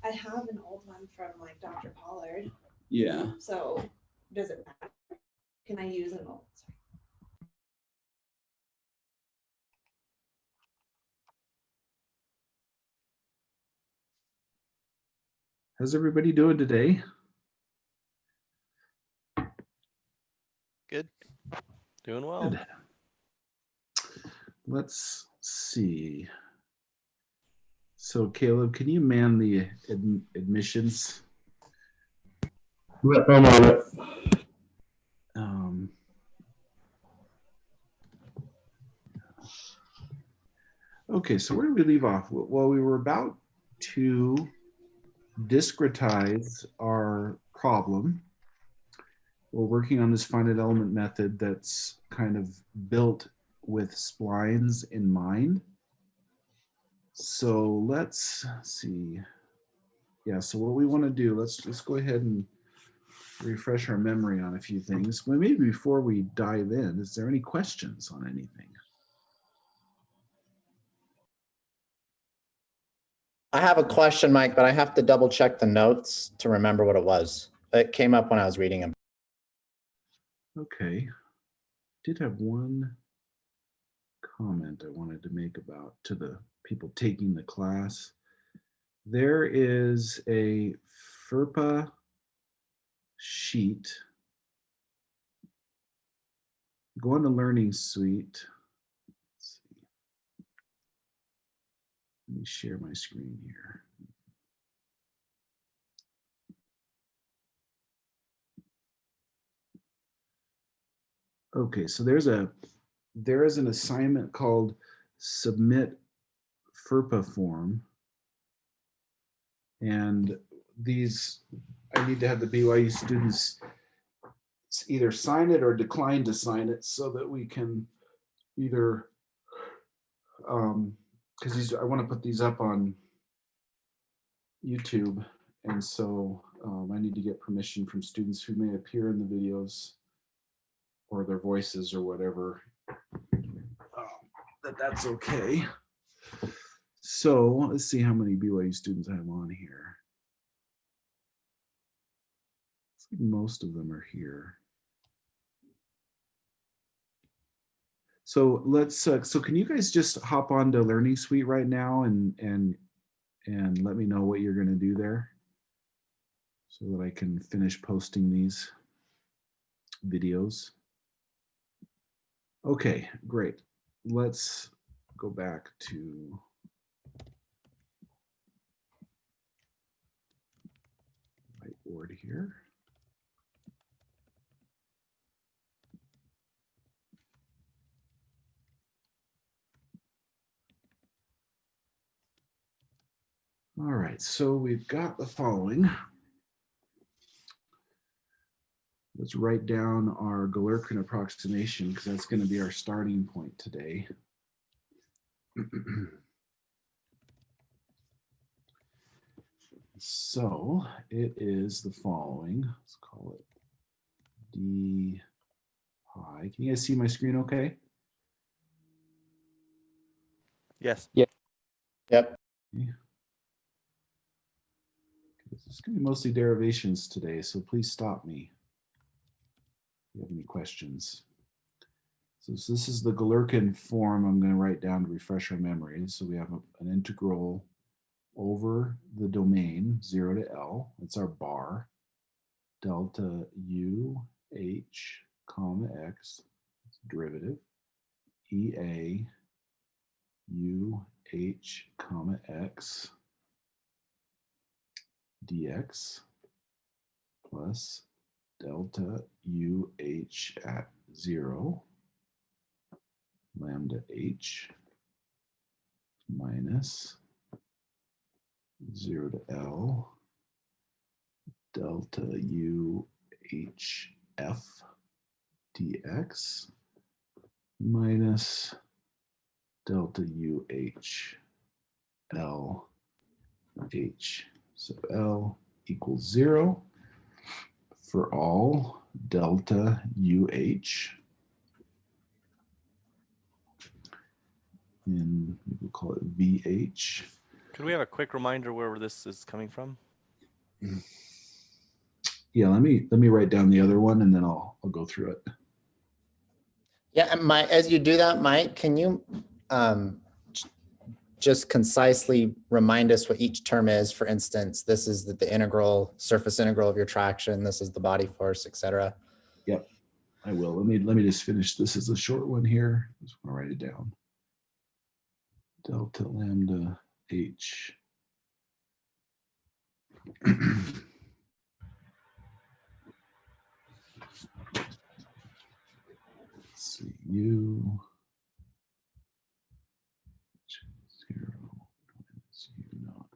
I have an old one from like Dr. Pollard. Yeah. So does it matter? Can I use an old? Sorry. How's everybody doing today? Good. Doing well. Good. Let's see. So Caleb, can you man the admissions? I'm on it. Okay, so where did we leave off? Well, we were about to discretize our problem. We're working on this finite element method that's kind of built with splines in mind. So let's see. Yeah, so what we want to do, let's go ahead and refresh our memory on a few things. Well, maybe before we dive in, is there any questions on anything? I have a question, Mike, but I have to double check the notes to remember what it was. It came up when I was reading them. Okay. Did have one comment I wanted to make about to the people taking the class. There is a FERPA sheet. Go on to Learning Suite. Let's see. Let me share my screen here. Okay, so there is an assignment called Submit FERPA Form. And these, I need to have the BYU students either sign it or decline to sign it so that we can either, because I want to put these up on YouTube. And so I need to get permission from students who may appear in the videos or their voices or whatever, that's okay. So let's see how many BYU students I have on here. I think most of them are here. So let's. So can you guys just hop on to Learning Suite right now and let me know what you're going to do there, so that I can finish posting these videos. Okay, great. Let's go back to whiteboard here. All right, so we've got the following. Let's write down our Galerkin approximation because that's going to be our starting point today. So it is the following. Let's call it d pi. Can you guys see my screen okay? Yes. Yep. Okay. It's going to be mostly derivations today, so please stop me if you have any questions. So this is the Galerkin form I'm going to write down to refresh our memory. So we have an integral over the domain 0 to L. That's our bar. Delta U H comma X, derivative. EA U H comma X dx plus delta UH at 0 lambda H minus 0 to L delta UHF dx minus delta UH LH. So L equals 0 for all delta UH. And we'll call it VH. Could we have a quick reminder where this is coming from? Yeah, let me write down the other one and then I'll go through it. Yeah, and as you do that, Mike, can you just concisely remind us what each term is? For instance, this is the integral, surface integral of your traction. This is the body force, et cetera. Yep, I will. Let me just finish. This is a short one here. I just want to write it down. Delta lambda H. Let's see, U 0 minus U naught.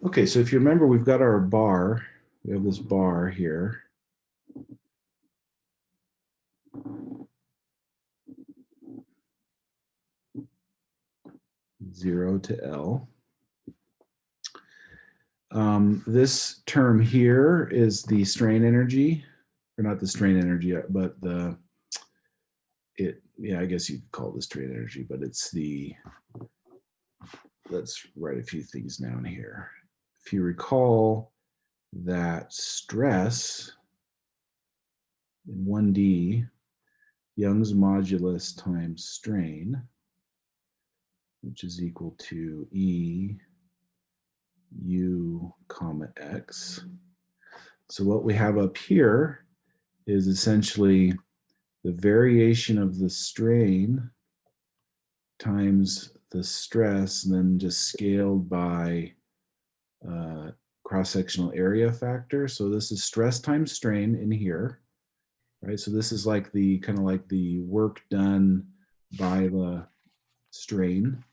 Okay, so if you remember, we've got our bar. We have this bar here. Zero to L. This term here is the strain energy, or not the strain energy, but yeah, I guess you could call this strain energy, but it's let's write a few things down here. If you recall that stress in 1D, Young's modulus times strain, which is equal to E U comma X. So what we have up here is essentially the variation of the strain times the stress, and then just scaled by cross-sectional area factor. So this is stress times strain in here, right? So this is like the kind of like the work done by the strain.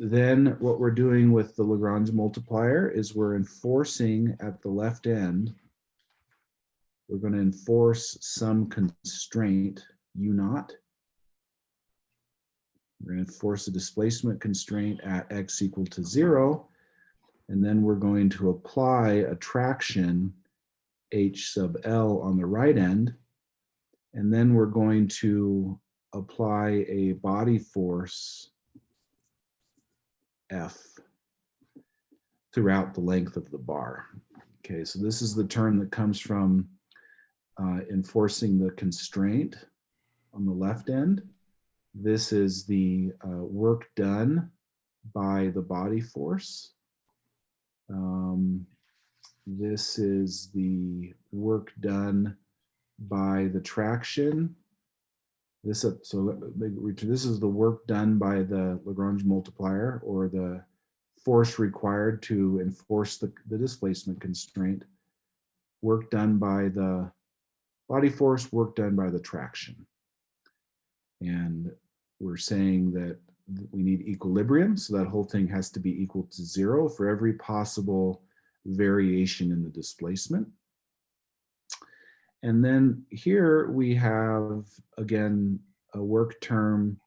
Then what we're doing with the Lagrange multiplier is we're enforcing at the left end, we're going to enforce some constraint U naught. We're going to enforce a displacement constraint at x equal to 0. And then we're going to apply a traction H sub L on the right end. And then we're going to apply a body force F throughout the length of the bar. Okay, so this is the term that comes from enforcing the constraint on the left end. This is the work done by the body force. This is the work done by the traction. This is the work done by the Lagrange multiplier, or the force required to enforce the displacement constraint. Work done by the body force, work done by the traction. And we're saying that we need equilibrium, so that whole thing has to be equal to 0 for every possible variation in the displacement. And then here we have, again, a work term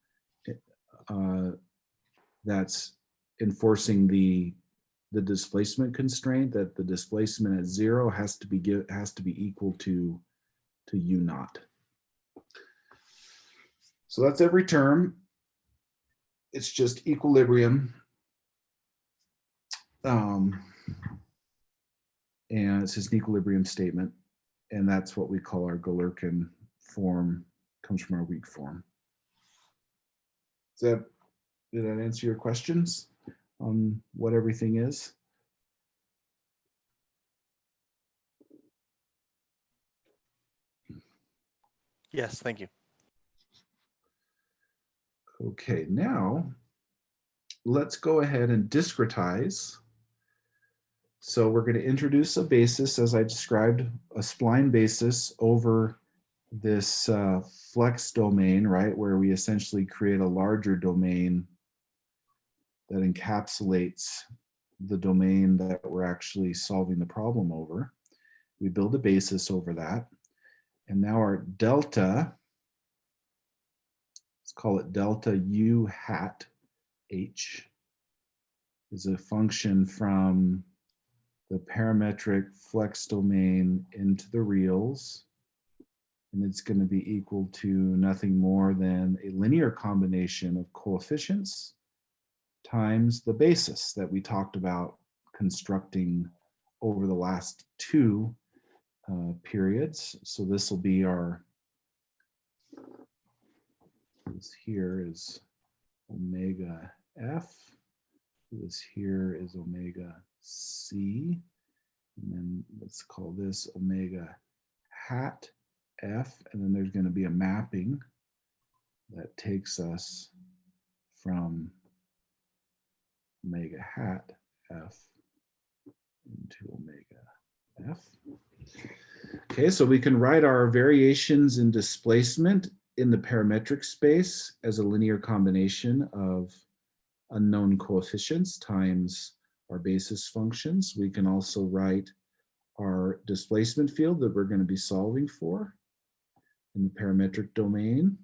that's enforcing the displacement constraint, that the displacement at 0 has to be equal to U naught. So that's every term. It's just equilibrium. And it's just an equilibrium statement. And that's what we call our Galerkin form, comes from our weak form. Did that answer your questions on what everything is? Yes, thank you. Okay, now let's go ahead and discretize. So we're going to introduce a basis, as I described, a spline basis over this flex domain, right, where we essentially create a larger domain that encapsulates the domain that we're actually solving the problem over. We build a basis over that. And now our delta, let's call it delta U hat H, is a function from the parametric flex domain into the reals And it's going to be equal to nothing more than a linear combination of coefficients times the basis that we talked about constructing over the last two periods. So this will be our, this here is omega f, this here is omega c, and then let's call this omega hat f, and then there's going to be a mapping that takes us from omega hat f into omega f. Okay, so we can write our variations in displacement in the parametric space as a linear combination of unknown coefficients times our basis functions. We can also write our displacement field that we're going to be solving for in the parametric domain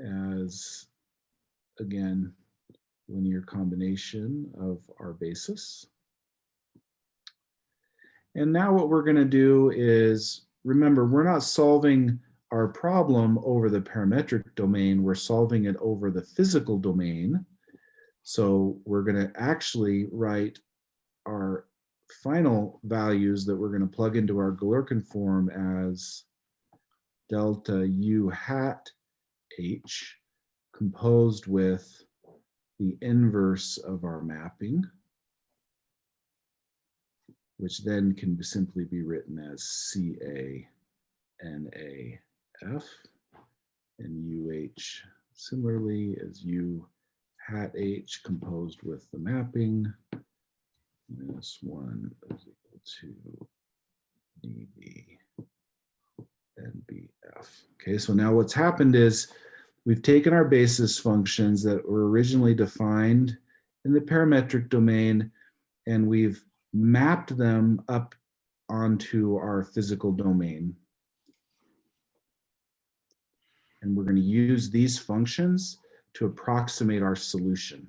as, again, linear combination of our basis. And now what we're going to do is, remember, we're not solving our problem over the parametric domain, we're solving it over the physical domain. So we're going to actually write our final values that we're going to plug into our Galerkin form as delta U hat H composed with the inverse of our mapping, which then can simply be written as CA NA F, and UH similarly as U hat H composed with the mapping minus 1 is equal to dB NBF. Okay, so now what's happened is we've taken our basis functions that were originally defined in the parametric domain and we've mapped them up onto our physical domain. And we're going to use these functions to approximate our solution.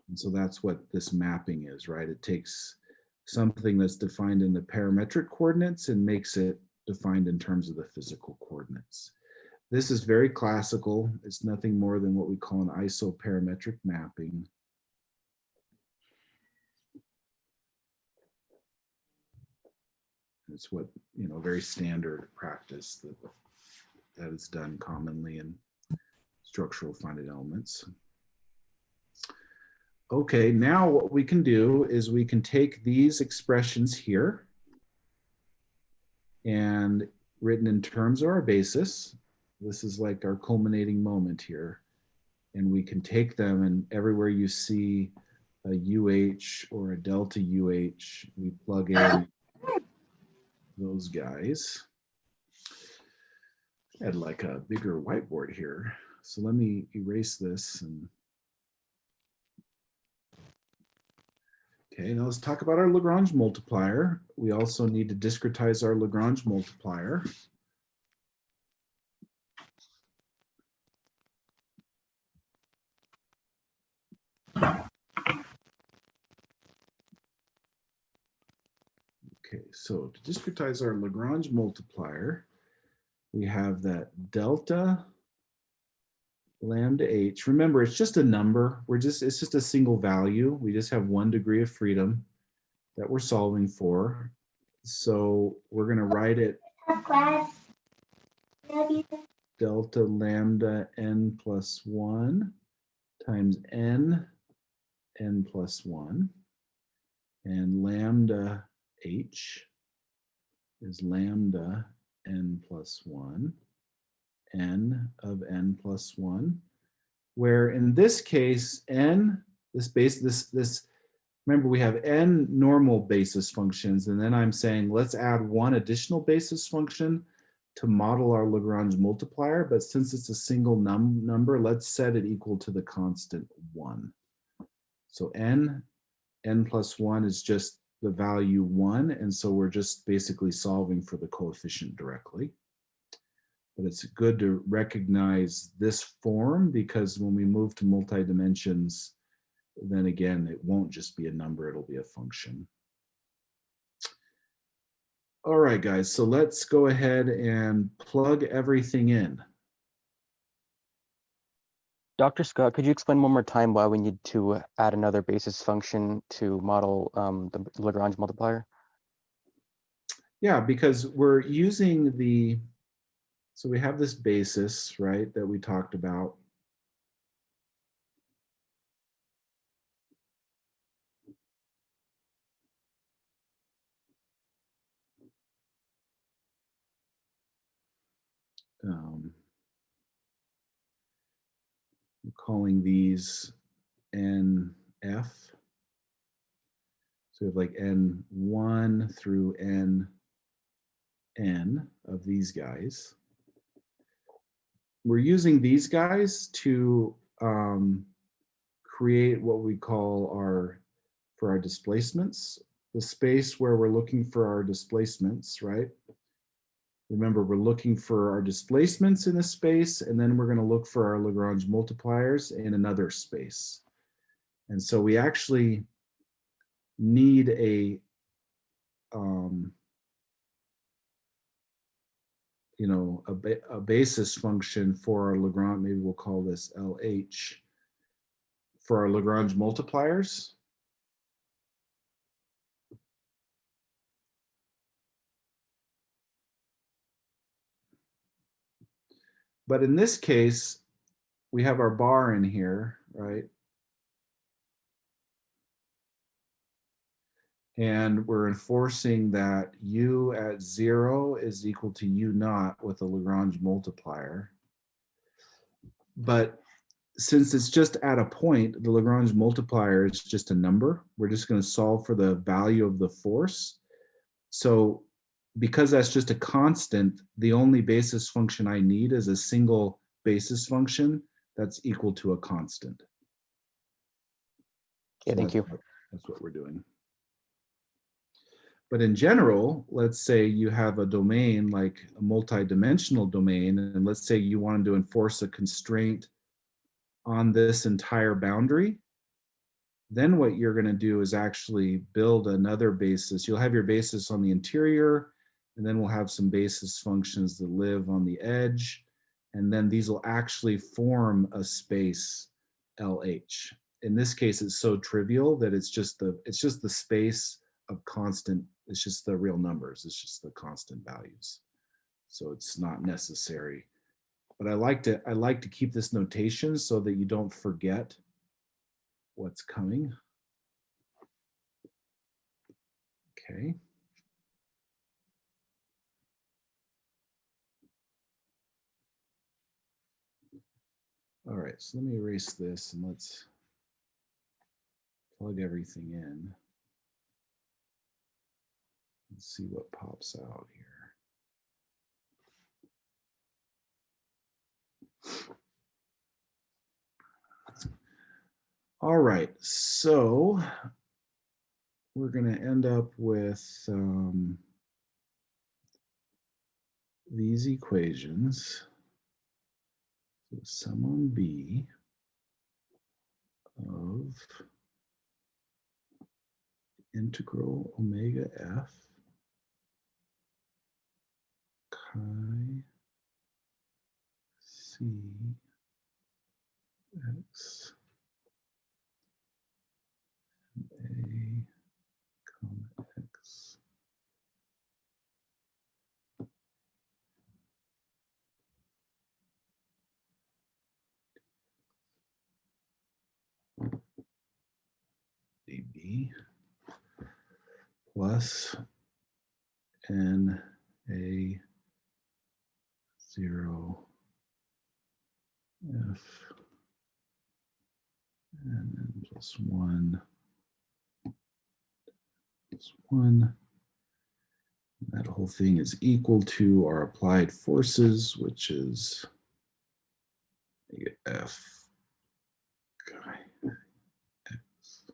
And so that's what this mapping is, right? It takes something that's defined in the parametric coordinates and makes it defined in terms of the physical coordinates. This is very classical. It's nothing more than what we call an isoparametric mapping. It's what, very standard practice that is done commonly in structural finite elements. Okay, now what we can do is we can take these expressions here and written in terms of our basis. This is like our culminating moment here. And we can take them, and everywhere you see a UH or a delta UH, we plug in those guys. I had like a bigger whiteboard here. So let me erase this. Okay, now let's talk about our Lagrange multiplier. We also need to discretize our Lagrange multiplier. Okay, so to discretize our Lagrange multiplier, we have that delta lambda h. Remember, it's just a number. It's just a single value. We just have 1 degree of freedom that we're solving for. So we're going to write it delta lambda n plus 1 times n plus 1. And lambda h is lambda n plus 1, n of n plus 1, where in this case, n, remember we have n normal basis functions, and then I'm saying let's add 1 additional basis function to model our Lagrange multiplier, but since it's a single number, let's set it equal to the constant 1. So n plus 1 is just the value 1, and so we're just basically solving for the coefficient directly. But it's good to recognize this form, because when we move to multi-dimensions, then again, it won't just be a number, it'll be a function. All right, guys, so let's go ahead and plug everything in. Dr. Scott, could you explain one more time why we need to add another basis function to model the Lagrange multiplier? Yeah, because we're using so we have this basis, right, that we talked about. We're calling these NF. So we have like N1 through NN of these guys. We're using these guys to create what we call for our displacements, the space where we're looking for our displacements, right? Remember, we're looking for our displacements in a space, and then we're going to look for our Lagrange multipliers in another space. And so we actually need a basis function for our Lagrange. Maybe we'll call this LH for our Lagrange multipliers. But in this case, we have our bar in here, right? And we're enforcing that U at 0 is equal to U naught with a Lagrange multiplier. But since it's just at a point, the Lagrange multiplier is just a number. We're just going to solve for the value of the force. So because that's just a constant, the only basis function I need is a single basis function that's equal to a constant. Yeah, thank you. That's what we're doing. But in general, let's say you have a domain like a multi-dimensional domain, and let's say you wanted to enforce a constraint on this entire boundary, then what you're going to do is actually build another basis. You'll have your basis on the interior, and then we'll have some basis functions that live on the edge, and then these will actually form a space LH. In this case, it's so trivial that it's just the space of constant. It's just the real numbers. It's just the constant values. So it's not necessary. But I like to keep this notation so that you don't forget what's coming. Okay. All right, so let me erase this and let's plug everything in. Let's see what pops out here. All right, so we're going to end up with these equations. So sum on B of integral omega f chi c x a comma x dB plus n a 0 f and then plus 1 plus 1. That whole thing is equal to our applied forces, which is F chi x.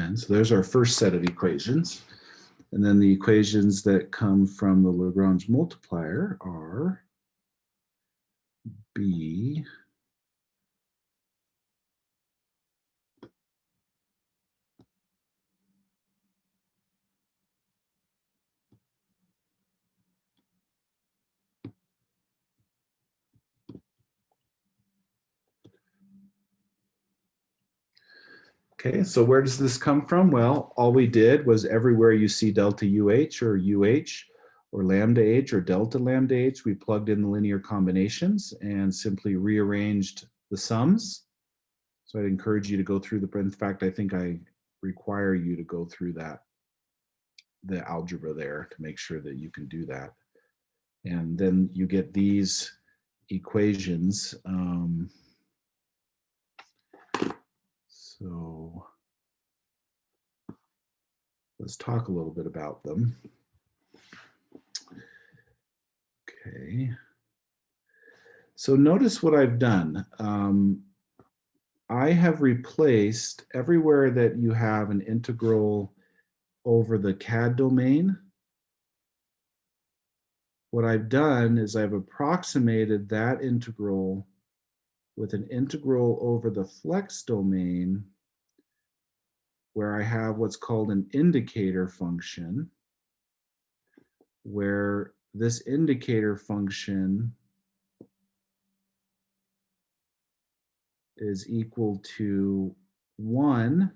10. So there's our first set of equations. And then the equations that come from the Lagrange multiplier are B Okay, so where does this come from? Well, all we did was everywhere you see delta UH or lambda H or delta lambda H, we plugged in the linear combinations and simply rearranged the sums. So I'd encourage you to go through in fact, I think I require you to go through the algebra there to make sure that you can do that. And then you get these equations. So let's talk a little bit about them. Okay. So notice what I've done. I have replaced everywhere that you have an integral over the CAD domain. What I've done is I've approximated that integral with an integral over the flex domain, where I have what's called an indicator function, where this indicator function is equal to 1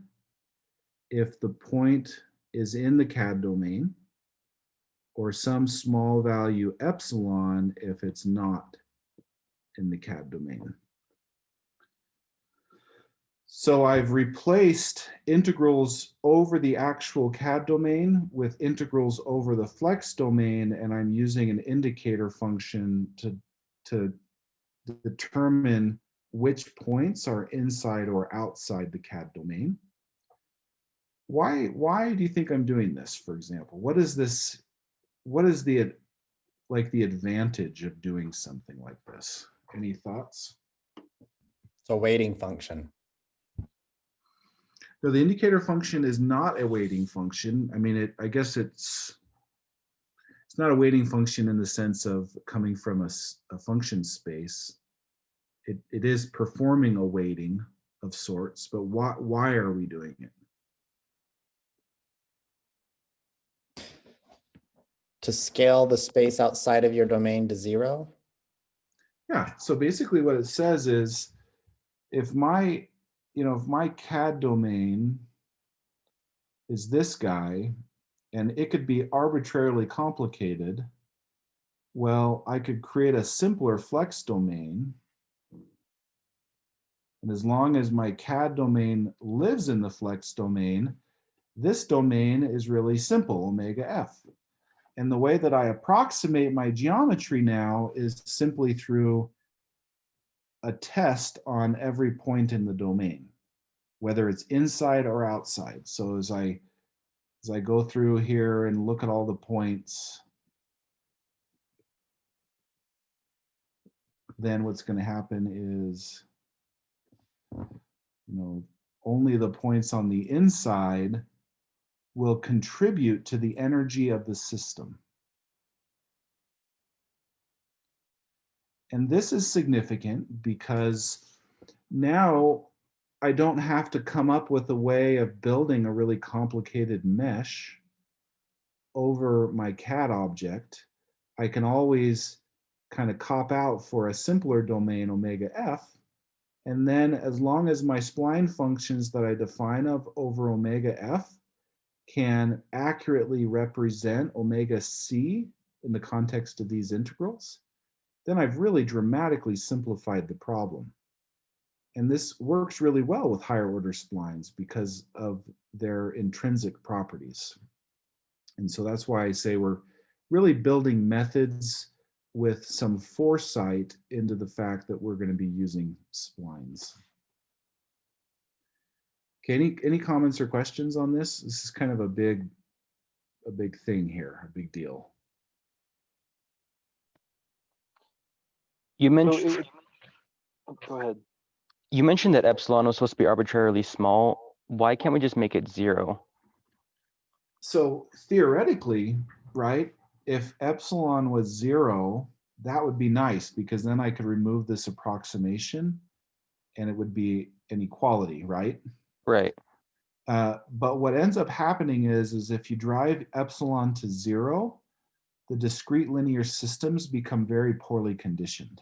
if the point is in the CAD domain, or some small value epsilon if it's not in the CAD domain. So I've replaced integrals over the actual CAD domain with integrals over the flex domain, and I'm using an indicator function to determine which points are inside or outside the CAD domain. Why do you think I'm doing this, for example? What is the advantage of doing something like this? Any thoughts? It's a weighting function. No, the indicator function is not a weighting function. I mean, I guess it's not a weighting function in the sense of coming from a function space. It is performing a weighting of sorts, but why are we doing it? To scale the space outside of your domain to 0? Yeah, so basically what it says is if my CAD domain is this guy and it could be arbitrarily complicated, well, I could create a simpler flex domain. And as long as my CAD domain lives in the flex domain, this domain is really simple, omega f. And the way that I approximate my geometry now is simply through a test on every point in the domain, whether it's inside or outside. So as I go through here and look at all the points, then what's going to happen is, only the points on the inside will contribute to the energy of the system. And this is significant because now I don't have to come up with a way of building a really complicated mesh over my CAD object. I can always kind of cop out for a simpler domain, omega f. And then as long as my spline functions that I define of over omega f can accurately represent omega c in the context of these integrals, then I've really dramatically simplified the problem. And this works really well with higher order splines because of their intrinsic properties. And so that's why I say we're really building methods with some foresight into the fact that we're going to be using splines. Okay, any comments or questions on this? This is kind of a big thing here, a big deal. You So mentioned go ahead. you mentioned that epsilon was supposed to be arbitrarily small. why can't we just make it 0? So theoretically, right, if epsilon was 0, that would be nice because then I could remove this approximation and it would be an equality, right? Right. But what ends up happening is if you drive epsilon to 0, the discrete linear systems become very poorly conditioned.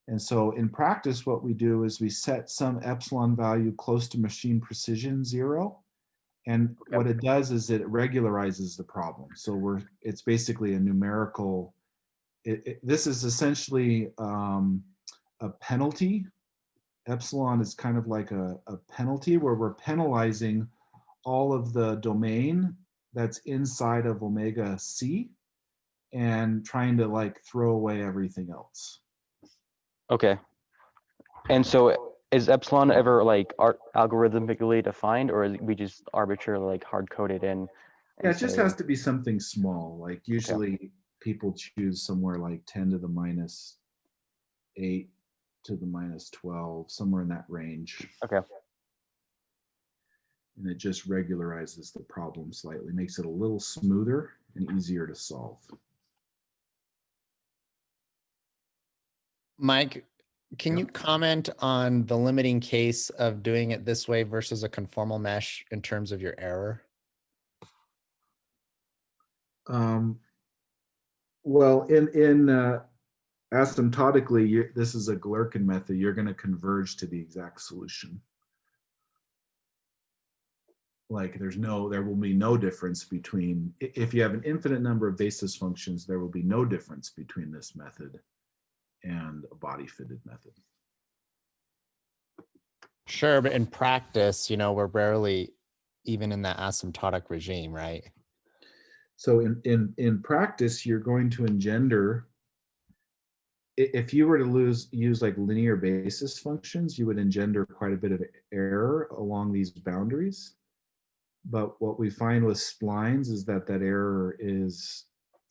And so in practice, what we do is we set some epsilon value close to machine precision 0. And what it does is it regularizes the problem. So it's basically a numerical, this is essentially a penalty. Epsilon is kind of like a penalty where we're penalizing all of the domain that's inside of omega C and trying to like throw away everything else. Okay. And so is epsilon ever like algorithmically defined, or is we just arbitrarily like hard coded in? Yeah, And it just say, has to be something small. Like usually people choose somewhere like 10 to the minus 8 to the minus 12, somewhere in that range. Okay. And it just regularizes the problem slightly, makes it a little smoother and easier to solve. Mike, can you comment on the limiting case of doing it this way versus a conformal mesh in terms of your error? Well, in asymptotically, this is a Galerkin method. You're going to converge to the exact solution. Like there will be no difference between, if you have an infinite number of basis functions, there will be no difference between this method and a body fitted method. Sure, but in practice, we're rarely even in that asymptotic regime, right? So in practice, you're going to engender, if you were to use like linear basis functions, you would engender quite a bit of error along these boundaries. But what we find with splines is that error is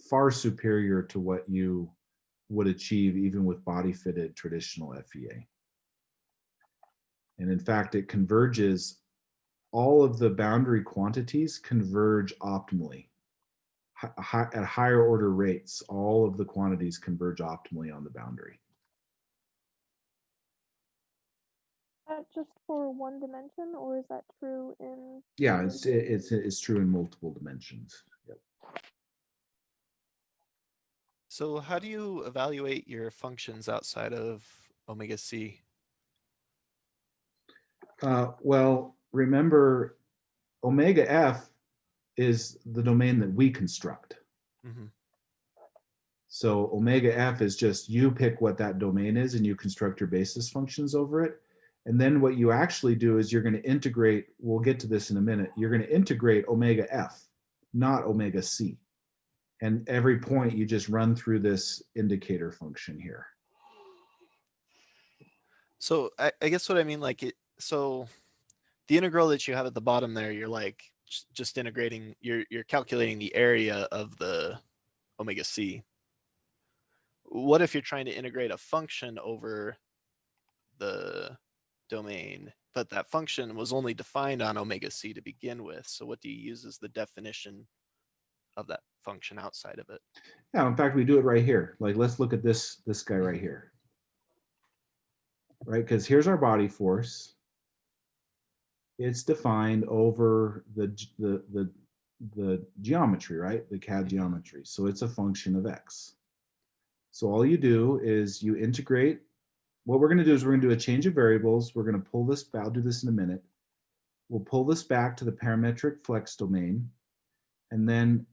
far superior to what you would achieve even with body fitted traditional FEA. And in fact, it converges, all of the boundary quantities converge optimally. At higher order rates, all of the quantities converge optimally on the boundary. Just for one dimension, or is that true in? Yeah, it's true in multiple dimensions. Yep. So how do you evaluate your functions outside of omega C? Well, remember, omega F is the domain that we construct. Mm-hmm. So omega F is just, you pick what that domain is and you construct your basis functions over it. And then what you actually do is you're going to integrate, we'll get to this in a minute, you're going to integrate omega F, not omega C. And every point you just run through this indicator function here. So I guess what I mean, like so the integral that you have at the bottom there, you're like just integrating, you're calculating the area of the omega C. What if you're trying to integrate a function over the domain, but that function was only defined on omega C to begin with? So what do you use as the definition of that function outside of it? Yeah, in fact, we do it right here. Like, let's look at this guy right here. Right, because here's our body force. It's defined over the geometry, right? The CAD geometry. So it's a function of X. So all you do is you integrate. What we're going to do is we're going to do a change of variables. We're going to pull this, I'll do this in a minute. We'll pull this back to the parametric flex domain. And then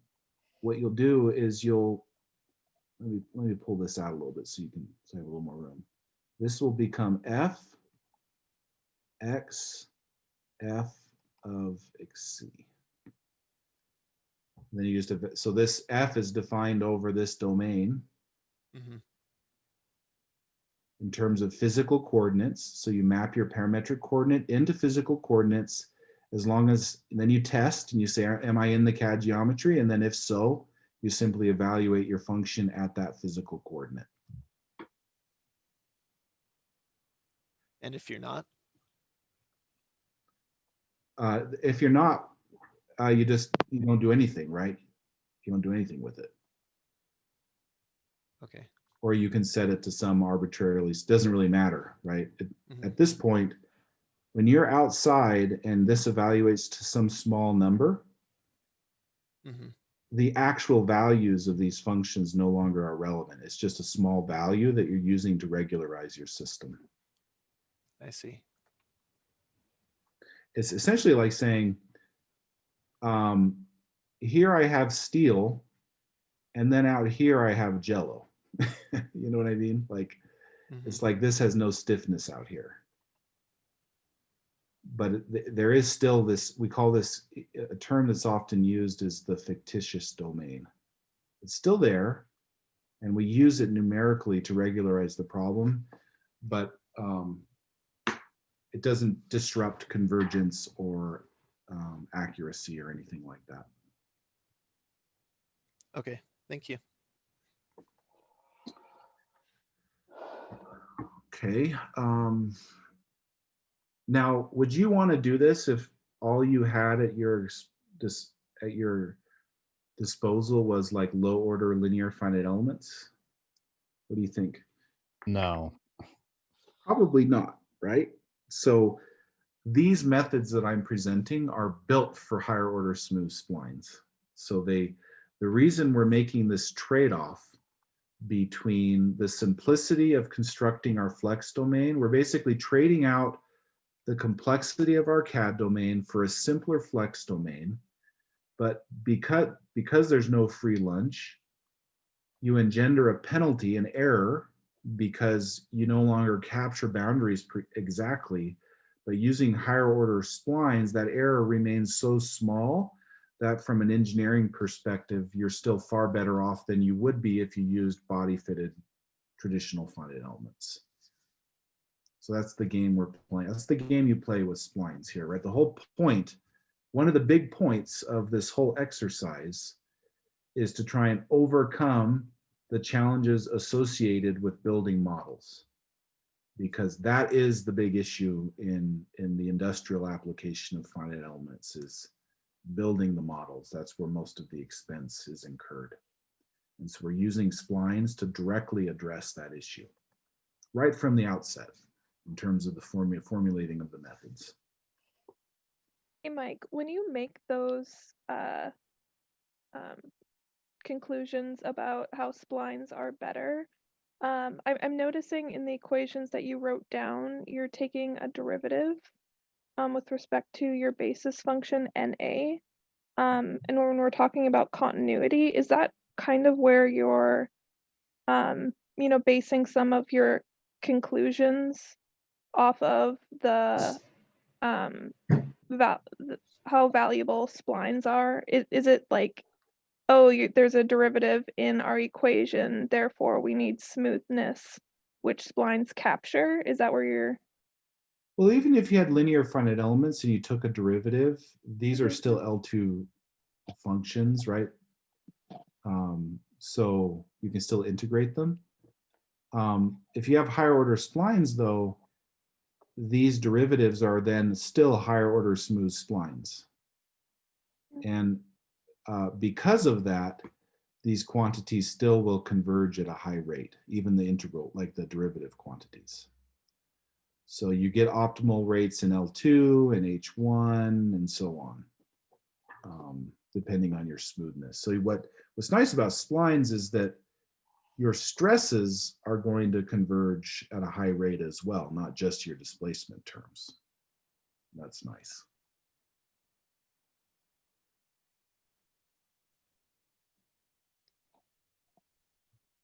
what you'll do is let me pull this out a little bit so you can have a little more room. This will become F X F of XC. Then you just have, so this F is defined over this domain. Mm-hmm. In terms of physical coordinates. So you map your parametric coordinate into physical coordinates, as long as, and then you test and you say, am I in the CAD geometry? And then if so, you simply evaluate your function at that physical coordinate. And if you're not? If you're not, you don't do anything, right? You don't do anything with it. Okay. Or you can set it to some arbitrarily, doesn't really matter, right? Mhm. At this point, when you're outside and this evaluates to some small number, Mhm. the actual values of these functions no longer are relevant. It's just a small value that you're using to regularize your system. I see. It's essentially like saying, here I have steel, and then out here I have jello. You know what I mean? Like, Mhm. it's like this has no stiffness out here. But there is still this, we call this, a term that's often used is the fictitious domain. It's still there, and we use it numerically to regularize the problem, but it doesn't disrupt convergence or accuracy or anything like that. Okay. Thank you. Okay. Now, would you want to do this if all you had at your disposal was like low order linear finite elements? What do you think? No. Probably not, right? So these methods that I'm presenting are built for higher order smooth splines. So the reason we're making this trade-off between the simplicity of constructing our flex domain, we're basically trading out the complexity of our CAD domain for a simpler flex domain. But because there's no free lunch, you engender a penalty, an error, because you no longer capture boundaries exactly. But using higher order splines, that error remains so small that from an engineering perspective, you're still far better off than you would be if you used body fitted traditional finite elements. So that's the game we're playing. That's the game you play with splines here, right? The whole point, one of the big points of this whole exercise is to try and overcome the challenges associated with building models, because that is the big issue in the industrial application of finite elements, is building the models. That's where most of the expense is incurred. And so we're using splines to directly address that issue right from the outset in terms of the formulating of the methods. Hey, Mike, when you make those conclusions about how splines are better, I'm noticing in the equations that you wrote down, you're taking a derivative with respect to your basis function NA. And when we're talking about continuity, is that kind of where you're, basing some of your conclusions off of the how valuable splines are? Is it like, oh, there's a derivative in our equation, therefore we need smoothness, which splines capture? Is that where you're? Well, even if you had linear finite elements and you took a derivative, these are still L2 functions, right? So you can still integrate them. If you have higher order splines, though, these derivatives are then still higher order smooth splines. And because of that, these quantities still will converge at a high rate, even the integral, like the derivative quantities. So you get optimal rates in L2 and H1 and so on, depending on your smoothness. So what's nice about splines is that your stresses are going to converge at a high rate as well, not just your displacement terms. That's nice.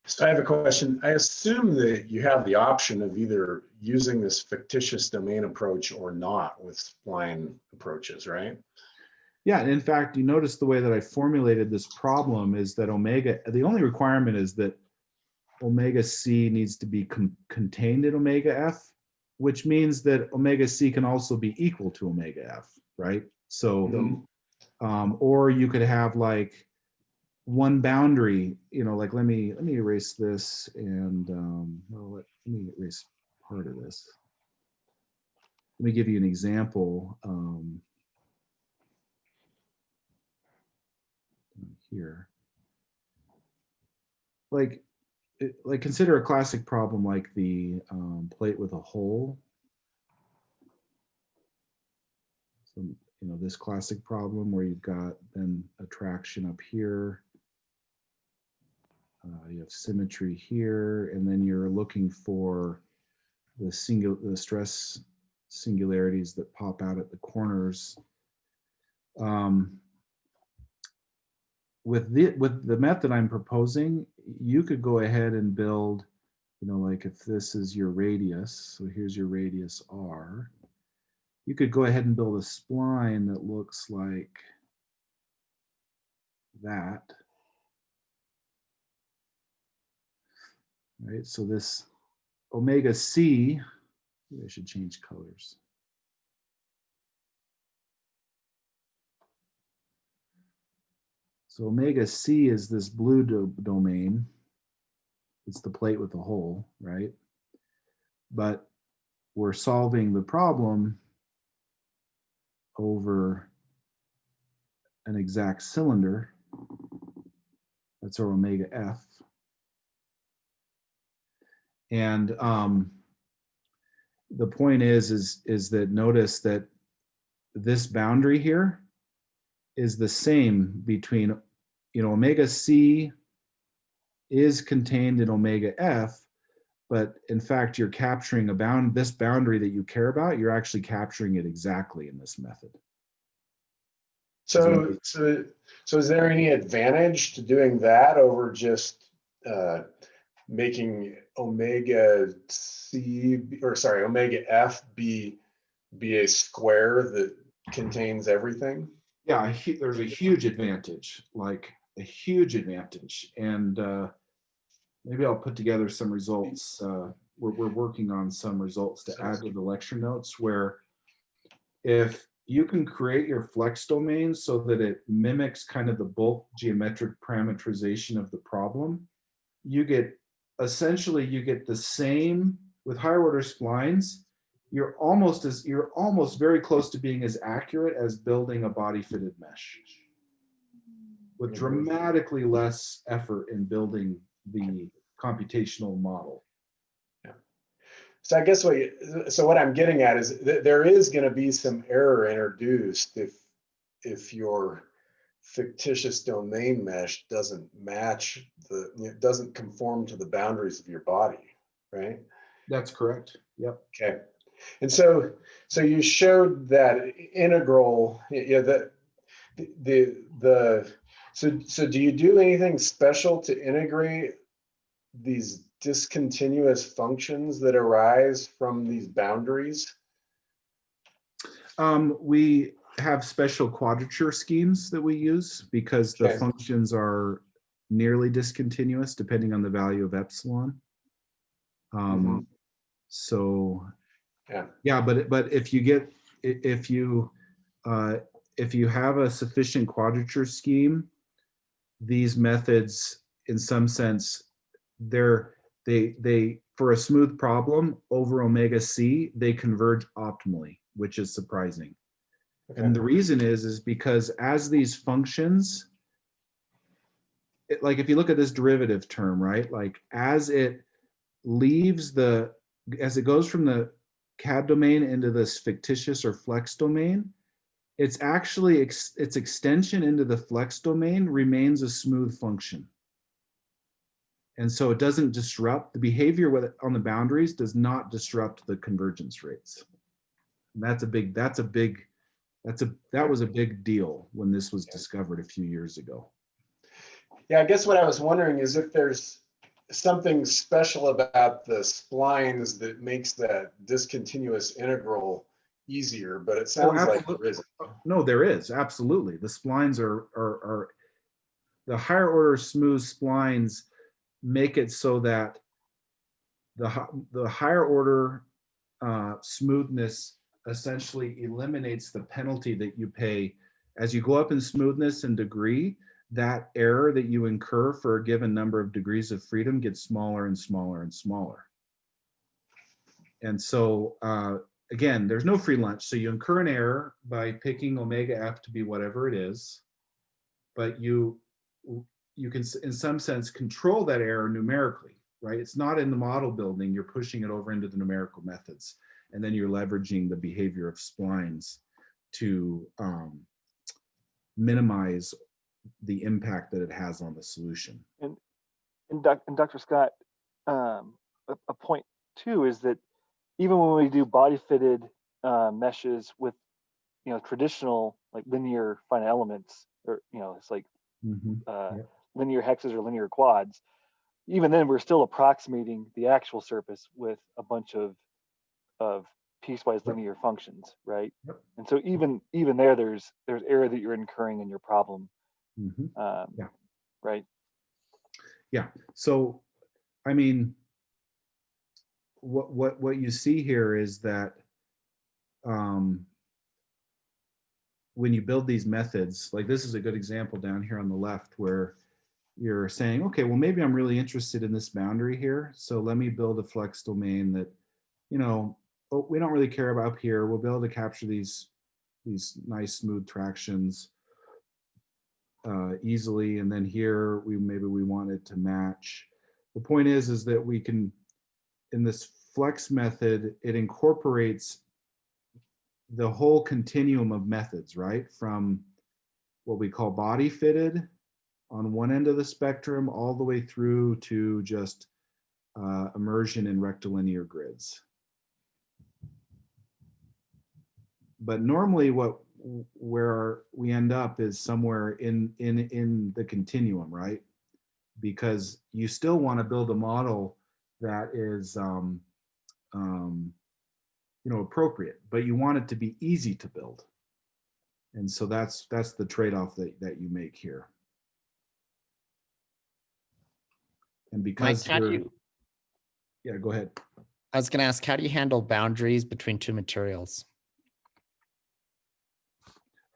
So I have a question. I assume that you have the option of either using this fictitious domain approach or not with spline approaches, right? Yeah, and in fact, you notice the way that I formulated this problem is that the only requirement is that omega c needs to be contained in omega f, which means that omega c can also be equal to omega f, right? So, or you could have like one boundary, like let me erase this, and let me erase part of this. Let me give you an example. here. Like consider a classic problem like the plate with a hole. So, you know, this classic problem where you've got then a traction up here. You have symmetry here, and then you're looking for the stress singularities that pop out at the corners. With the method I'm proposing, you could go ahead and build, you know, like if this is your radius, so here's your radius R, you could go ahead and build a spline that looks like that. Right, so this omega C, maybe I should change colors. So omega C is this blue domain. It's the plate with the hole, right? But we're solving the problem over an exact cylinder. That's our omega F. And the point is that notice that this boundary here is the same between, you know, omega C is contained in omega F, but in fact, you're capturing this boundary that you care about, you're actually capturing it exactly in this method. So is there any advantage to doing that over just making omega F be a square that contains everything? Yeah, there's a huge advantage, like a huge advantage. And maybe I'll put together some results. We're working on some results to add to the lecture notes where if you can create your flex domain so that it mimics kind of the bulk geometric parameterization of the problem, you get the same with higher order splines. You're almost very close to being as accurate as building a body fitted mesh with dramatically less effort in building the computational model. Yeah. So I guess what I'm getting at is that there is going to be some error introduced if your fictitious domain mesh doesn't conform to the boundaries of your body, right? That's correct. Yep. Okay. And so you showed that integral, so do you do anything special to integrate these discontinuous functions that arise from these boundaries? We have special quadrature schemes that we use because the functions are nearly discontinuous depending on the value of epsilon. So yeah, but if you have a sufficient quadrature scheme, these methods, in some sense, they for a smooth problem over omega C, they converge optimally, which is surprising. Okay. And the reason is because as these functions, like if you look at this derivative term, right? Like as it goes from the CAD domain into this fictitious or flex domain, it's actually its extension into the flex domain remains a smooth function. And so it doesn't disrupt the behavior on the boundaries, does not disrupt the convergence rates. And that was a big deal when this was discovered a few years ago. Yeah, I guess what I was wondering is if there's something special about the splines that makes that discontinuous integral easier, but it sounds like there isn't. No, there is, absolutely. The splines are the higher order smooth splines make it so that the higher order smoothness essentially eliminates the penalty that you pay as you go up in smoothness and degree. That error that you incur for a given number of degrees of freedom gets smaller and smaller and smaller. And so again, there's no free lunch. So you incur an error by picking omega F to be whatever it is, but you you can, in some sense, control that error numerically, right? It's not in the model building, you're pushing it over into the numerical methods. And then you're leveraging the behavior of splines to minimize the impact that it has on the solution. And Dr. Scott, a point too is that even when we do body fitted meshes with, traditional like linear finite elements, or it's like linear hexes or linear quads, even then we're still approximating the actual surface with a bunch of piecewise linear functions, right? Yep. And so even there, there's error that you're incurring in your problem. Right. Yeah. So, I mean, what you see here is that when you build these methods, like this is a good example down here on the left where you're saying, okay, well, maybe I'm really interested in this boundary here. So let me build a flex domain that, we don't really care about here. We'll be able to capture these nice smooth tractions easily. And then here, maybe we want it to match. The point is that we can, in this flex method, it incorporates the whole continuum of methods, right? From what we call body fitted on one end of the spectrum all the way through to just immersion in rectilinear grids. But normally where we end up is somewhere in the continuum, right? Because you still want to build a model that is appropriate, but you want it to be easy to build. And so that's the trade-off that you make here. And because Mike, yeah, go ahead. I was going to ask, how do you handle boundaries between two materials?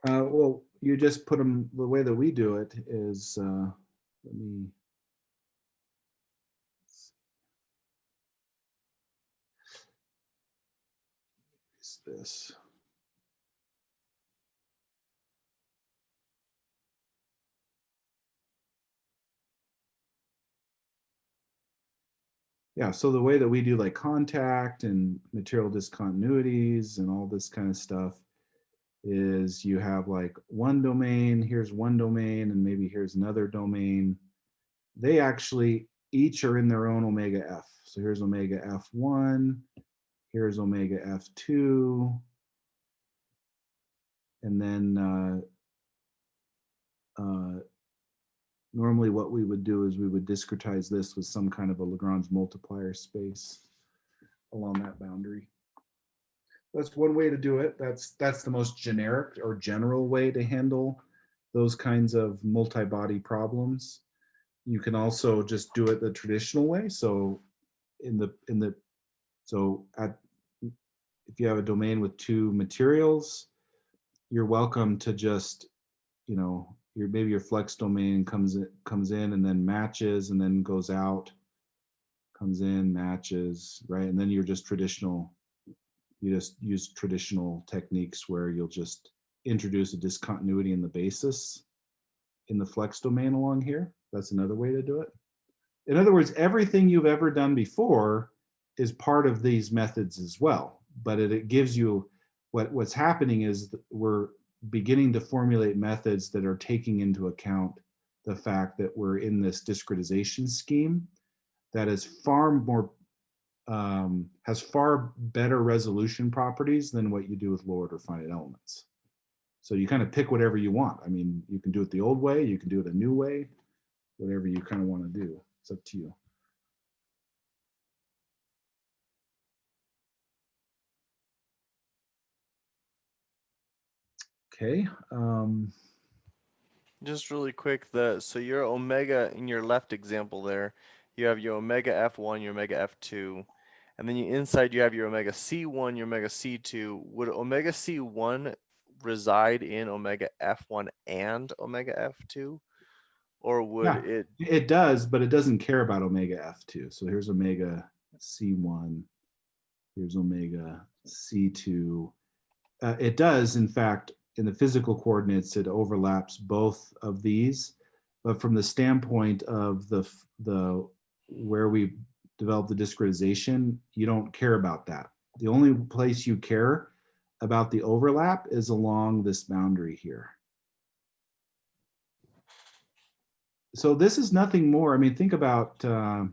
Well, you just put them, the way that we do it is, let me, is this. Yeah, so the way that we do like contact and material discontinuities and all this kind of stuff is you have like one domain, here's one domain, and maybe here's another domain. They actually each are in their own omega F. So here's omega F1, here's omega F2, and then normally what we would do is we would discretize this with some kind of a Lagrange multiplier space along that boundary. That's one way to do it. That's the most generic or general way to handle those kinds of multi-body problems. You can also just do it the traditional way. So if you have a domain with two materials, you're welcome to just, maybe your flex domain comes in and then matches and then goes out, comes in, matches, right? And then you're just traditional. You just use traditional techniques where you'll just introduce a discontinuity in the basis in the flex domain along here. That's another way to do it. In other words, everything you've ever done before is part of these methods as well, but it gives you what's happening is we're beginning to formulate methods that are taking into account the fact that we're in this discretization scheme that is far more has far better resolution properties than what you do with low order finite elements. So you kind of pick whatever you want. I mean, you can do it the old way, you can do it a new way, whatever you kind of want to do. It's up to you. Okay. Just really quick, so your omega in your left example there, you have your omega F1, your omega F2, and then inside you have your omega C1, your omega C2. Would omega C1 reside in omega F1 and omega F2? Or would it does, but it doesn't care about omega F2. So here's omega C1, here's omega C2. It does, in fact, in the physical coordinates, it overlaps both of these, But from the standpoint of the where we develop the discretization, you don't care about that. The only place you care about the overlap is along this boundary here. So this is nothing more. I mean, think about, let's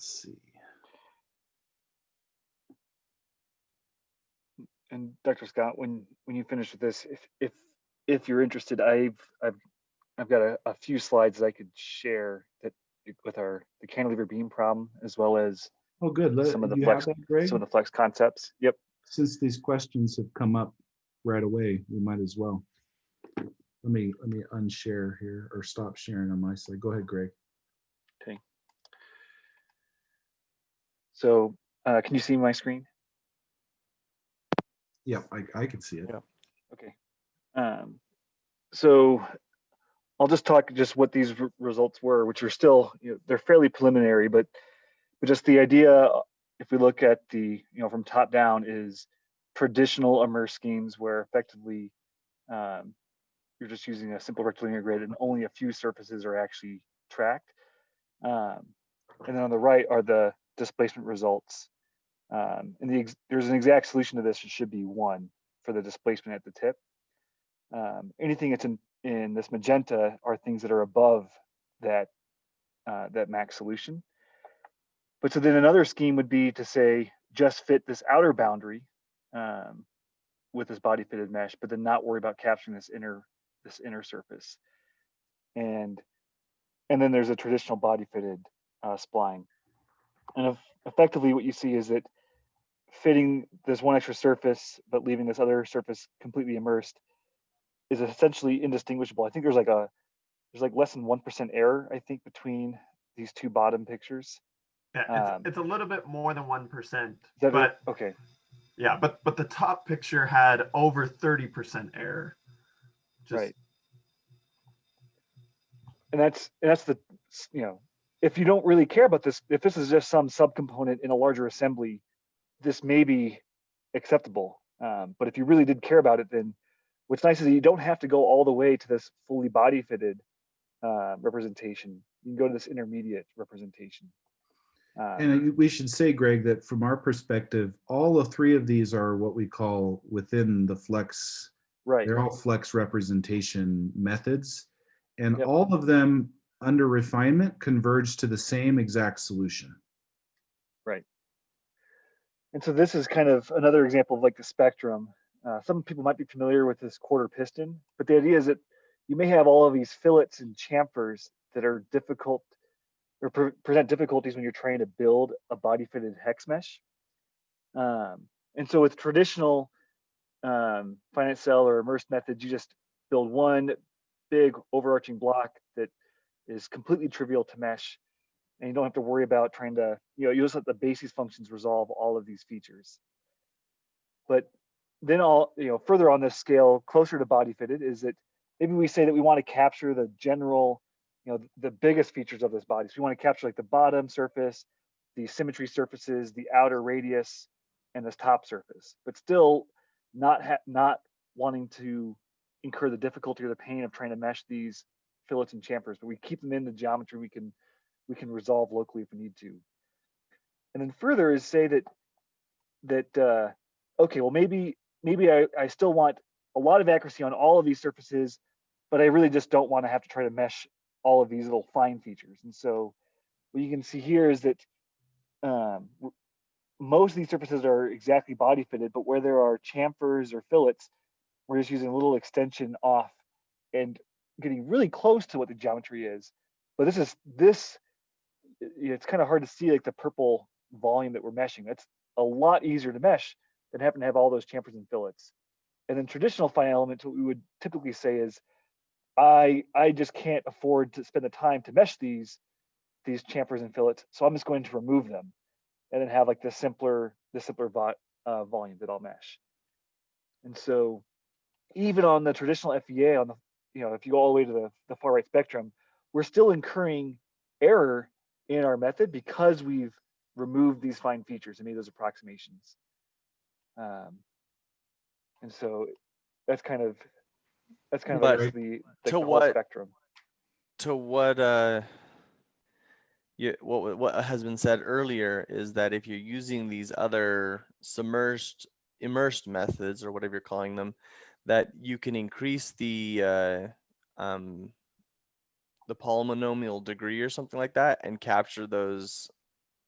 see. And Dr. Scott, when you finish with this, if you're interested, I've got a few slides that I could share that with the cantilever beam problem, as well as Oh, good. some of the You flex, have that, Greg? some of the flex concepts. Yep. Since these questions have come up right away, we might as well. Let me unshare here or stop sharing on my side. Go ahead, Greg. Okay. So can you see my screen? Yeah, I can see it. Yeah. Okay. So I'll just talk just what these results were, which are still, they're fairly preliminary, but just the idea, if we look at the, from top down, is traditional immerse schemes where effectively you're just using a simple rectilinear grid and only a few surfaces are actually tracked. And then on the right are the displacement results. And there's an exact solution to this. It should be 1 for the displacement at the tip. Anything that's in this magenta are things that are above that max solution. But so then another scheme would be to say, just fit this outer boundary with this body fitted mesh, but then not worry about capturing this inner surface. And then there's a traditional body fitted spline. And effectively what you see is that fitting this one extra surface, but leaving this other surface completely immersed is essentially indistinguishable. I think there's like less than 1% error, I think, between these two bottom pictures. Yeah, it's a little bit more than 1%. But okay. Yeah, but the top picture had over 30% error. Right. And that's the, if you don't really care about this, if this is just some subcomponent in a larger assembly, this may be acceptable. But if you really did care about it, then what's nice is that you don't have to go all the way to this fully body fitted representation. You can go to this intermediate representation. And we should say, Greg, that from our perspective, all 3 of these are what we call within the flex. Right. They're all flex representation methods. And Yep. all of them under refinement converge to the same exact solution. Right. And so this is kind of another example of like the spectrum. Some people might be familiar with this quarter piston, but the idea is that you may have all of these fillets and chamfers that are difficult or present difficulties when you're trying to build a body fitted hex mesh. And so with traditional finite cell or immersed methods, you just build one big overarching block that is completely trivial to mesh, and you don't have to worry about trying to, you just let the basis functions resolve all of these features. But then further on this scale, closer to body fitted, is that maybe we say that we want to capture the general, the biggest features of this body. So we want to capture like the bottom surface, the symmetry surfaces, the outer radius, and this top surface, but still not wanting to incur the difficulty or the pain of trying to mesh these fillets and chamfers, but we keep them in the geometry we can resolve locally if we need to. And then further is say that okay, well maybe I still want a lot of accuracy on all of these surfaces, but I really just don't want to have to try to mesh all of these little fine features. And so what you can see here is that most of these surfaces are exactly body fitted, but where there are chamfers or fillets, we're just using a little extension off and getting really close to what the geometry is. But it's kind of hard to see like the purple volume that we're meshing. That's a lot easier to mesh than having to have all those chamfers and fillets. And then traditional fine elements, what we would typically say is, I just can't afford to spend the time to mesh these chamfers and fillets, so I'm just going to remove them, and then have like the simpler volume that I'll mesh. And so, even on the traditional FEA, on the if you go all the way to the far right spectrum, we're still incurring error in our method because we've removed these fine features and made those approximations. And so that's kind of That's kind of But I guess, the to whole what spectrum. to what what has been said earlier is that if you're using these other immersed methods, or whatever you're calling them, that you can increase the polynomial degree or something like that and capture those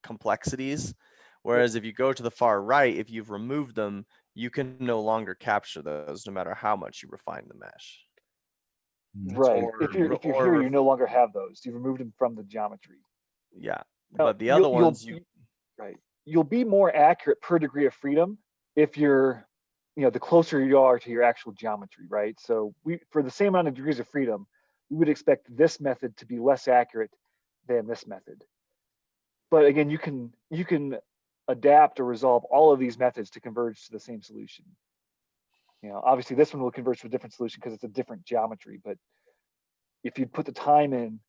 complexities. Whereas if you go to the far right, if you've removed them, you can no longer capture those no matter how much you refine the mesh. Right. If you're here, you or- no longer have those. You've removed them from the geometry. Yeah, Now, but the other ones right. You'll be more accurate per degree of freedom if you're, the closer you are to your actual geometry, right? So for the same amount of degrees of freedom, we would expect this method to be less accurate than this method. But again, you can adapt or resolve all of these methods to converge to the same solution. Obviously this one will converge to a different solution because it's a different geometry. But if you put the time in,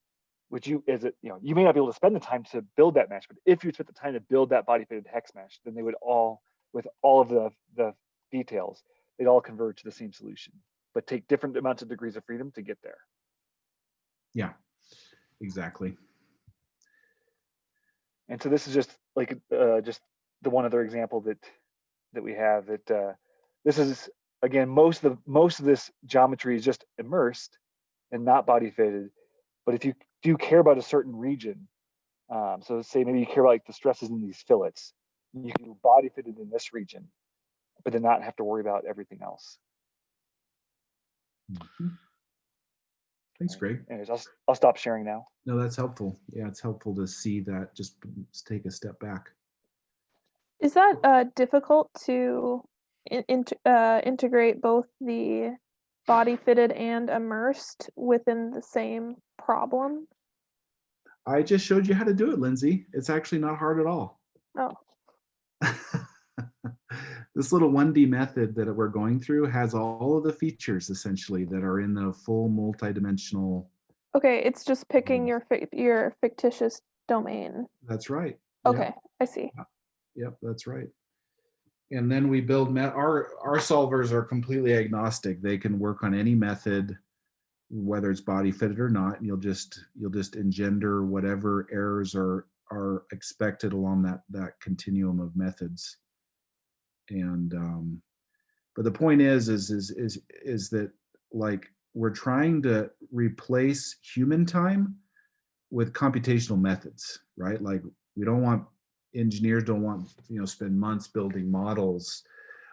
which you may not be able to spend the time to build that mesh, but if you spent the time to build that body fitted hex mesh, then they would all, with all of the details, they'd all converge to the same solution, but take different amounts of degrees of freedom to get there. Yeah, exactly. And so this is just like just the one other example that we have that this is, again, most of this geometry is just immersed and not body fitted. But if you do care about a certain region, so say maybe you care about like the stresses in these fillets, you can body fit it in this region, but then not have to worry about everything else. Mm-hmm. Thanks, Greg. Anyways, I'll stop sharing now. No, that's helpful. Yeah, it's helpful to see that. Just take a step back. Is that difficult to integrate both the body fitted and immersed within the same problem? I just showed you how to do it, Lindsay. It's actually not hard at all. Oh. This little 1D method that we're going through has all of the features essentially that are in the full multi-dimensional. Okay, it's just picking your fictitious domain. That's right. Okay, Yep. I see. Yep, that's right. And then we build our solvers are completely agnostic. They can work on any method, whether it's body fitted or not. And you'll just engender whatever errors are expected along that continuum of methods. And but the point is that, like, we're trying to replace human time with computational methods, right? Like, engineers don't want spend months building models.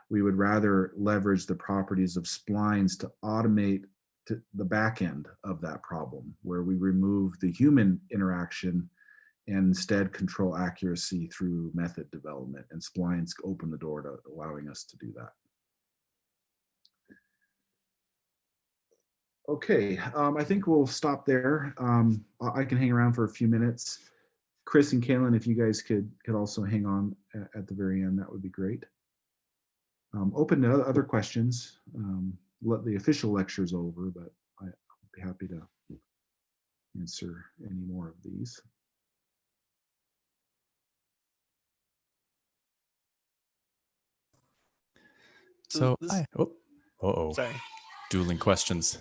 We would rather leverage the properties of splines to automate the back end of that problem, where we remove the human interaction and instead control accuracy through method development. And splines open the door to allowing us to do that. Okay, I think we'll stop there. I can hang around for a few minutes. Chris and Kaylin, if you guys could also hang on at the very end, that would be great. Open to other questions. Let the official lectures over, but I'd be happy to answer any more of these. So Sorry. Dueling questions.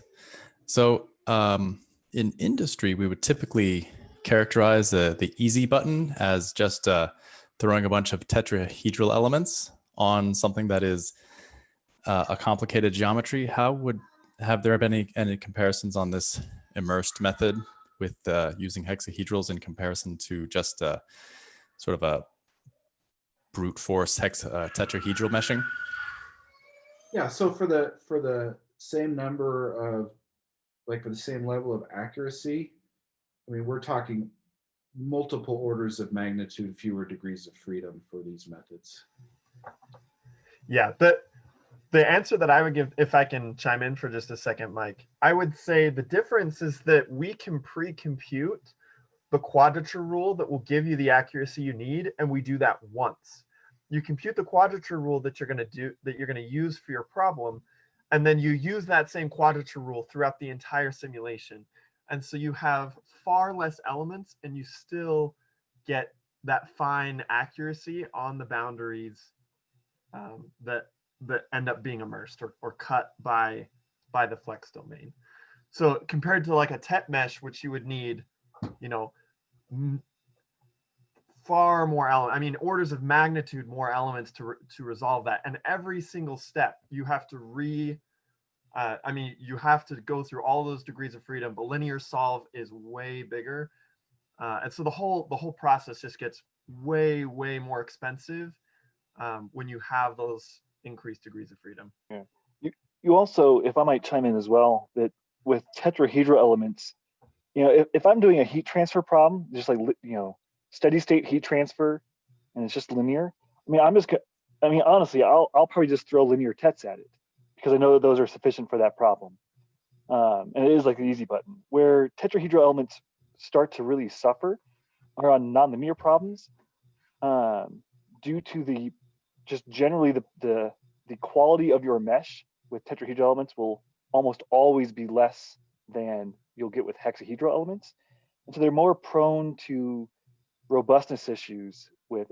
So in industry, we would typically characterize the easy button as just throwing a bunch of tetrahedral elements on something that is a complicated geometry. Have there been any comparisons on this immersed method with using hexahedrals in comparison to just sort of a brute force tetrahedral meshing? Yeah, so for the same number of, like, for the same level of accuracy, I mean, we're talking multiple orders of magnitude fewer degrees of freedom for these methods. Yeah, the answer that I would give, if I can chime in for just a second, Mike, I would say the difference is that we can pre-compute the quadrature rule that will give you the accuracy you need, and we do that once. You compute the quadrature rule that you're going to use for your problem, and then you use that same quadrature rule throughout the entire simulation. And so you have far less elements, and you still get that fine accuracy on the boundaries that end up being immersed or cut by by the flex domain. So compared to like a TET mesh, which you would need, you know, far more elements, I mean, orders of magnitude more elements to resolve that. And every single step you have to you have to go through all those degrees of freedom, but linear solve is way bigger. And so the whole process just gets way more expensive when you have those increased degrees of freedom. Yeah. You also, if I might chime in as well, that with tetrahedral elements, you know, if I'm doing a heat transfer problem, just like, you know, steady state heat transfer, and it's just linear, I mean, honestly, I'll probably just throw linear tets at it because I know that those are sufficient for that problem. And it is like the easy button. Where tetrahedral elements start to really suffer are on nonlinear problems, due to the just generally the quality of your mesh with tetrahedral elements will almost always be less than you'll get with hexahedral elements. And so they're more prone to robustness issues with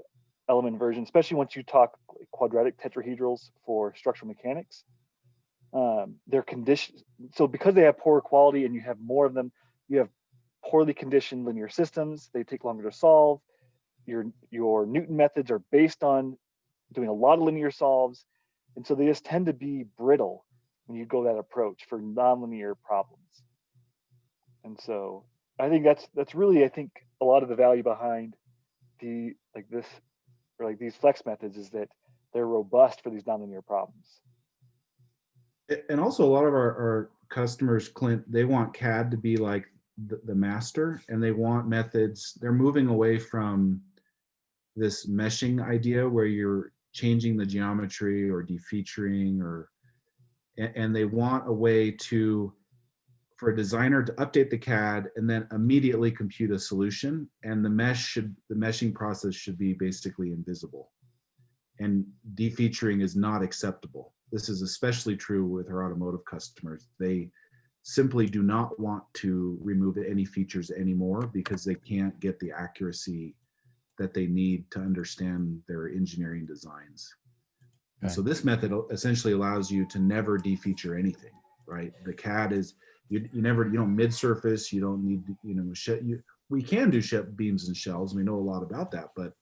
element inversion, especially once you talk quadratic tetrahedrals for structural mechanics. They're conditioned, so because they have poor quality and you have more of them, you have poorly conditioned linear systems. They take longer to solve. Your Newton methods are based on doing a lot of linear solves, and so they just tend to be brittle when you go that approach for nonlinear problems. And so I think that's really, I think, a lot of the value behind these flex methods is that they're robust for these nonlinear problems. And also a lot of our customers, Clint, they want CAD to be like the master, and they want methods. They're moving away from this meshing idea where you're changing the geometry or defeaturing, and they want a way for a designer to update the CAD and then immediately compute a solution. And the meshing process should be basically invisible. And defeaturing is not acceptable. This is especially true with our automotive customers. They simply do not want to remove any features anymore because they can't get the accuracy that they need to understand their engineering designs. And so this method essentially allows you to never defeature anything, right? The CAD is, you don't mid-surface, you don't need, we can do beams and shells, we know a lot about that, but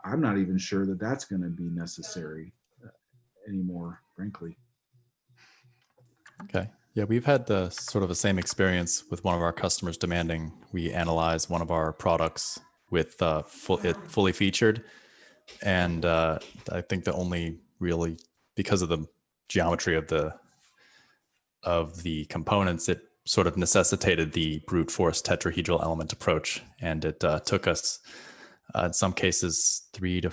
I'm not even sure that that's going to be necessary anymore, frankly. Okay. Yeah, we've had the sort of the same experience with one of our customers demanding we analyze one of our products with it fully featured. And I think the only really, because of the geometry of the components, it sort of necessitated the brute force tetrahedral element approach. And it took us, in some cases, three to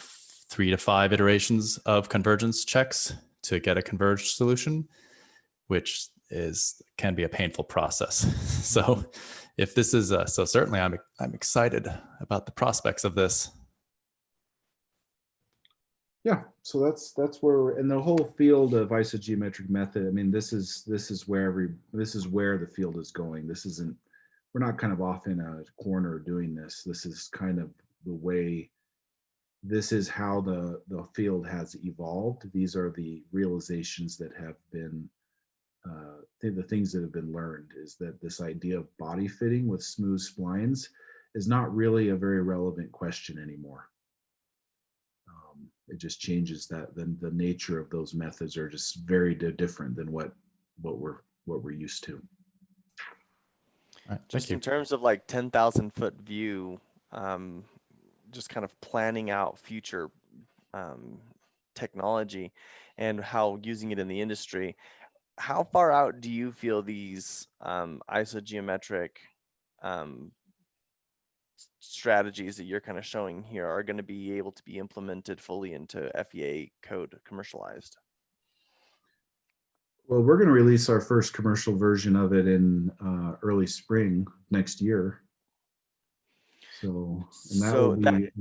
five iterations of convergence checks to get a converged solution, which can be a painful process. So if this is, so certainly I'm excited about the prospects of this. Yeah, so that's where in the whole field of isogeometric method, I mean, this is where the field is going. We're not kind of off in a corner doing this. This is kind of the way, this is how the field has evolved. These are the realizations that have been, the things that have been learned, is that this idea of body fitting with smooth splines is not really a very relevant question anymore. It just changes that the nature of those methods are just very different than what we're used to. All right, just in terms of like 10,000 foot view, just kind of planning out future technology and how using it in the industry, how far out do you feel these isogeometric strategies that you're kind of showing here are going to be able to be implemented fully into FEA code commercialized? Well, we're going to release our first commercial version of it in early spring next year. So, and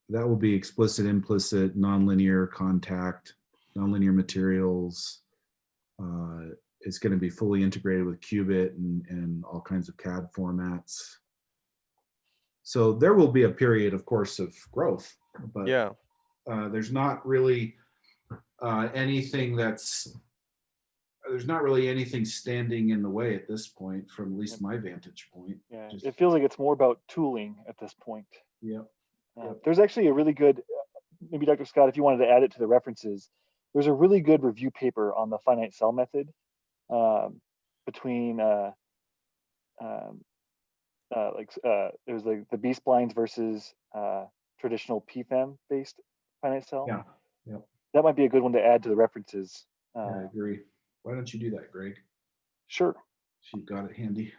that will be explicit, implicit, nonlinear contact, nonlinear materials. It's going to be fully integrated with Qubit and all kinds of CAD formats. So there will be a period, of course, of growth, but there's not really anything there's not really anything standing in the way at this point, from at least my vantage point. Yeah, Just- it feels like it's more about tooling at this point. Yeah. Yep. There's actually a really good, maybe Dr. Scott, if you wanted to add it to the references, there's a really good review paper on the finite cell method between there's the B splines versus traditional PFEM based finite cell. Yeah. Yep. That might be a good one to add to the references. I agree. Why don't you do that, Greg? Sure. You've got it handy.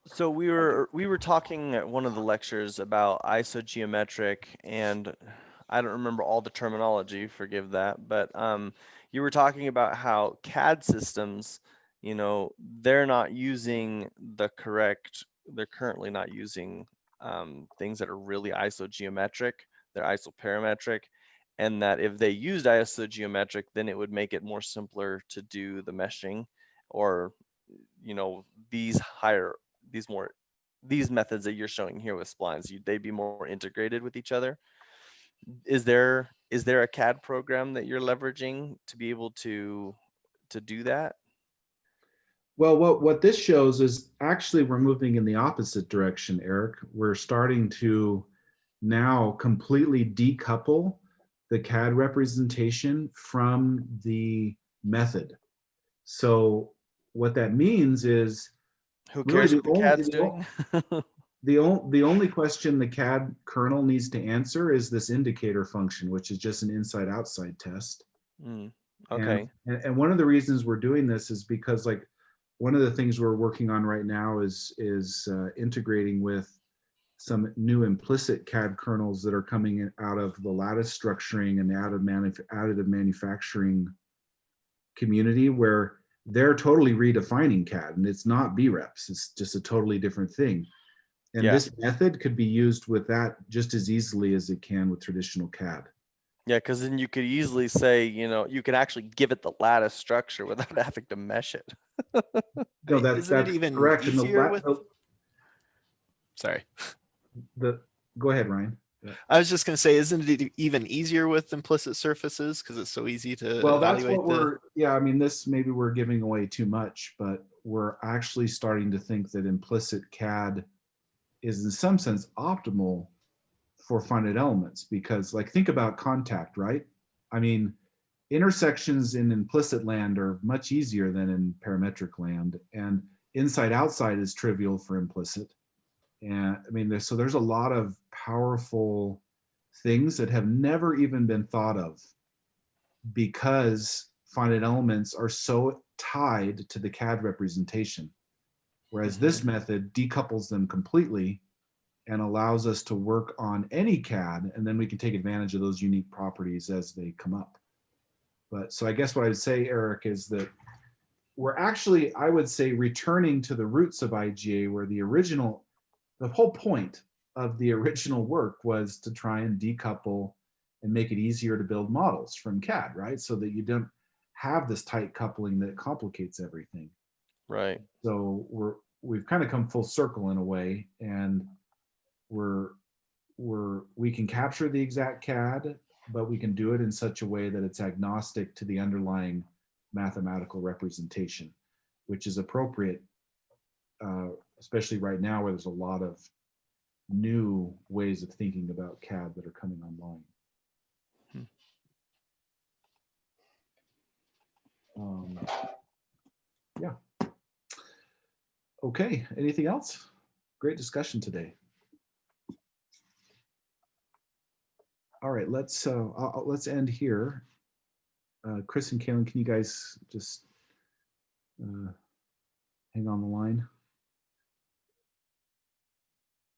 So we were talking at one of the lectures about isogeometric, and I don't remember all the terminology, forgive that, but you were talking about how CAD systems, you know, they're currently not using things that are really isogeometric, they're isoparametric, and that if they used isogeometric, then it would make it more simpler to do the meshing, or, you know, these methods that you're showing here with splines, they'd be more integrated with each other. Is there a CAD program that you're leveraging to be able to do that? Well, what this shows is actually we're moving in the opposite direction, Eric. We're starting to now completely decouple the CAD representation from the method. So what that means is, who cares what the CAD's doing? The only question the CAD kernel needs to answer is this indicator function, which is just an inside-outside test. Okay. And one of the reasons we're doing this is because, like, one of the things we're working on right now is integrating with some new implicit CAD kernels that are coming out of the lattice structuring and the additive manufacturing community, where they're totally redefining CAD, and it's not BREPs, it's just a totally different thing. And this method could be used with that just as easily as it can with traditional CAD. Yeah, because then you could easily say, you know, you could actually give it the lattice structure without having to mesh it. No, that's even correct. easier Sorry. Go ahead, Ryan. I was just going to say, isn't it even easier with implicit surfaces because it's so easy to That's evaluate what I mean, this maybe we're giving away too much, but we're actually starting to think that implicit CAD is in some sense optimal for finite elements, because, like, think about contact, right? I mean, intersections in implicit land are much easier than in parametric land, and inside outside is trivial for implicit. And I mean, there's a lot of powerful things that have never even been thought of because finite elements are so tied to the CAD representation. Whereas this method decouples them completely and allows us to work on any CAD, and then we can take advantage of those unique properties as they come up. But so I guess what I would say, Eric, is that we're actually, I would say, returning to the roots of IGA, where the whole point of the original work was to try and decouple and make it easier to build models from CAD, right? So that you don't have this tight coupling that complicates everything. Right. So we've kind of come full circle in a way, and we can capture the exact CAD, but we can do it in such a way that it's agnostic to the underlying mathematical representation, which is appropriate, especially right now where there's a lot of new ways of thinking about CAD that are coming online. Yeah. Okay, anything else? Great discussion today. All right, let's end here. Chris and Kaylin, can you guys just hang on the line?